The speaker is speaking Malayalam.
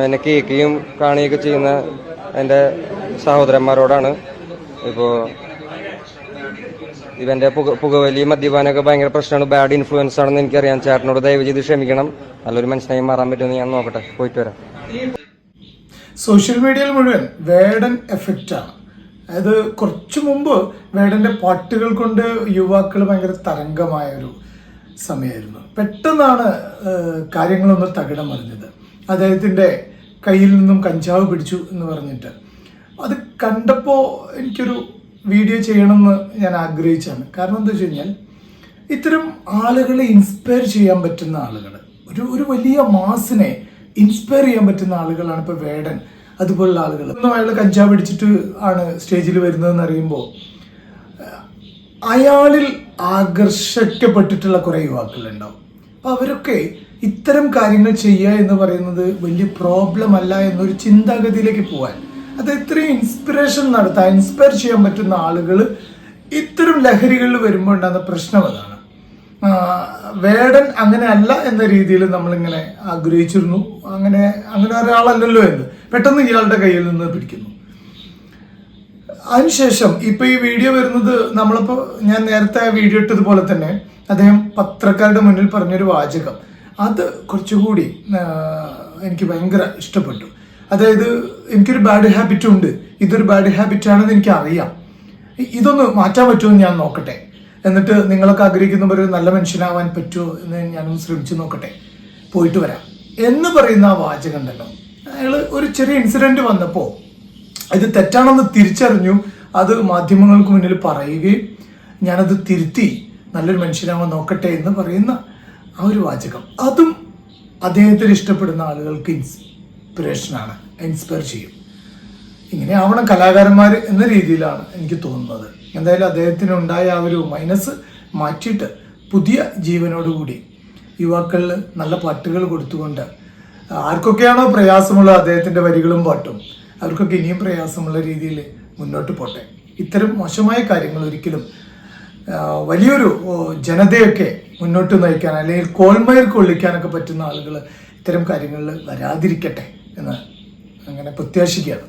എന്നെ കേൾക്കുകയും കാണുകയൊക്കെ ചെയ്യുന്ന എൻ്റെ സഹോദരന്മാരോടാണ്. ഇപ്പോൾ ഇവൻ്റെ പുകവലി മദ്യപാനമൊക്കെ ഭയങ്കര പ്രശ്നമാണ്, ബാഡ് ഇൻഫ്ലുവൻസ് ആണെന്ന് എനിക്കറിയാം. ചേട്ടനോട് ദയവ് ചെയ്ത് ക്ഷമിക്കണം. നല്ലൊരു മനുഷ്യനായി മാറാൻ പറ്റുമെന്ന് ഞാൻ നോക്കട്ടെ. പോയിട്ട് വരാം. സോഷ്യൽ മീഡിയയിൽ മുഴുവൻ വേടൻ എഫക്റ്റാണ്. അതായത് കുറച്ചു മുമ്പ് വേടൻ്റെ പാട്ടുകൾ കൊണ്ട് യുവാക്കൾ ഭയങ്കര തരംഗമായ ഒരു സമയമായിരുന്നു. പെട്ടെന്നാണ് കാര്യങ്ങളൊന്ന് തകിടം മറിഞ്ഞത്. അദ്ദേഹത്തിൻ്റെ കയ്യിൽ നിന്നും കഞ്ചാവ് പിടിച്ചു എന്ന് പറഞ്ഞിട്ട് അത് കണ്ടപ്പോൾ എനിക്കൊരു വീഡിയോ ചെയ്യണമെന്ന് ഞാൻ ആഗ്രഹിച്ചാണ്. കാരണം എന്താ വെച്ച് കഴിഞ്ഞാൽ ഇത്തരം ആളുകളെ ഇൻസ്പയർ ചെയ്യാൻ പറ്റുന്ന ആളുകൾ, ഒരു വലിയ മാസിനെ ഇൻസ്പയർ ചെയ്യാൻ പറ്റുന്ന ആളുകളാണ് ഇപ്പോൾ വേടൻ അതുപോലുള്ള ആളുകൾ. ഒന്നും അയാൾ കഞ്ചാവ് പിടിച്ചിട്ട് ആണ് സ്റ്റേജിൽ വരുന്നതെന്ന് അറിയുമ്പോൾ അയാളിൽ ആകർഷിക്കപ്പെട്ടിട്ടുള്ള കുറേ യുവാക്കളുണ്ടാവും. അപ്പോൾ അവരൊക്കെ ഇത്തരം കാര്യങ്ങൾ ചെയ്യുക എന്ന് പറയുന്നത് വലിയ പ്രോബ്ലം അല്ല എന്നൊരു ചിന്താഗതിയിലേക്ക് പോകാൻ, അത് ഇത്രയും ഇൻസ്പിറേഷൻ നടത്താൻ, ഇൻസ്പയർ ചെയ്യാൻ പറ്റുന്ന ആളുകൾ ഇത്തരം ലഹരികളിൽ വരുമ്പോൾ ഉണ്ടാകുന്ന പ്രശ്നം അതാണ്. വേടൻ അങ്ങനെ അല്ല എന്ന രീതിയിൽ നമ്മളിങ്ങനെ ആഗ്രഹിച്ചിരുന്നു. അങ്ങനെ ഒരാളല്ലല്ലോ എന്ന് പെട്ടെന്ന് ഇയാളുടെ കയ്യിൽ നിന്ന് പിടിക്കുന്നു. അതിനുശേഷം ഇപ്പൊ ഈ വീഡിയോ വരുന്നത്, നമ്മളിപ്പോൾ ഞാൻ നേരത്തെ വീഡിയോ ഇട്ടതുപോലെ തന്നെ അദ്ദേഹം പത്രക്കാരുടെ മുന്നിൽ പറഞ്ഞൊരു വാചകം, അത് കുറച്ചുകൂടി എനിക്ക് ഭയങ്കര ഇഷ്ടപ്പെട്ടു. അതായത് എനിക്കൊരു ബാഡ് ഹാബിറ്റും ഉണ്ട്, ഇതൊരു ബാഡ് ഹാബിറ്റാണെന്ന് എനിക്ക് അറിയാം, ഇതൊന്ന് മാറ്റാൻ പറ്റുമോ എന്ന് ഞാൻ നോക്കട്ടെ, എന്നിട്ട് നിങ്ങളൊക്കെ ആഗ്രഹിക്കുന്നവർ ഒരു നല്ല മനുഷ്യനാവാൻ പറ്റുമോ എന്ന് ഞാനൊന്ന് ശ്രമിച്ചു നോക്കട്ടെ, പോയിട്ട് വരാം എന്ന് പറയുന്ന ആ വാചകം ഉണ്ടല്ലോ. അയാൾ ഒരു ചെറിയ ഇൻസിഡന്റ് വന്നപ്പോൾ ഇത് തെറ്റാണെന്ന് തിരിച്ചറിഞ്ഞു, അത് മാധ്യമങ്ങൾക്ക് മുന്നിൽ പറയുകയും ഞാനത് തിരുത്തി നല്ലൊരു മനുഷ്യനാവാൻ നോക്കട്ടെ എന്ന് പറയുന്ന ആ ഒരു വാചകം, അതും അദ്ദേഹത്തിന് ഇഷ്ടപ്പെടുന്ന ആളുകൾക്ക് ഇൻസ്പിറേഷനാണ്, ഇൻസ്പയർ ചെയ്യും. ഇങ്ങനെ ആവണം കലാകാരന്മാർ എന്ന രീതിയിലാണ് എനിക്ക് തോന്നുന്നത്. എന്തായാലും അദ്ദേഹത്തിന് ഉണ്ടായ ആ ഒരു മൈനസ് മാറ്റിയിട്ട് പുതിയ ജീവനോടുകൂടി യുവാക്കളിൽ നല്ല പാട്ടുകൾ കൊടുത്തുകൊണ്ട് ആർക്കൊക്കെയാണോ പ്രയാസമുള്ള അദ്ദേഹത്തിൻ്റെ വരികളും പാട്ടും അവർക്കൊക്കെ ഇനിയും പ്രയാസമുള്ള രീതിയിൽ മുന്നോട്ട് പോട്ടെ. ഇത്തരം മോശമായ കാര്യങ്ങൾ ഒരിക്കലും വലിയൊരു ജനതയൊക്കെ മുന്നോട്ട് നയിക്കാൻ അല്ലെങ്കിൽ കോൾമയർ കൊള്ളിക്കാനൊക്കെ പറ്റുന്ന ആളുകൾ ഇത്തരം കാര്യങ്ങളിൽ വരാതിരിക്കട്ടെ എന്ന് അങ്ങനെ പ്രത്യാശിക്കുകയാണ്.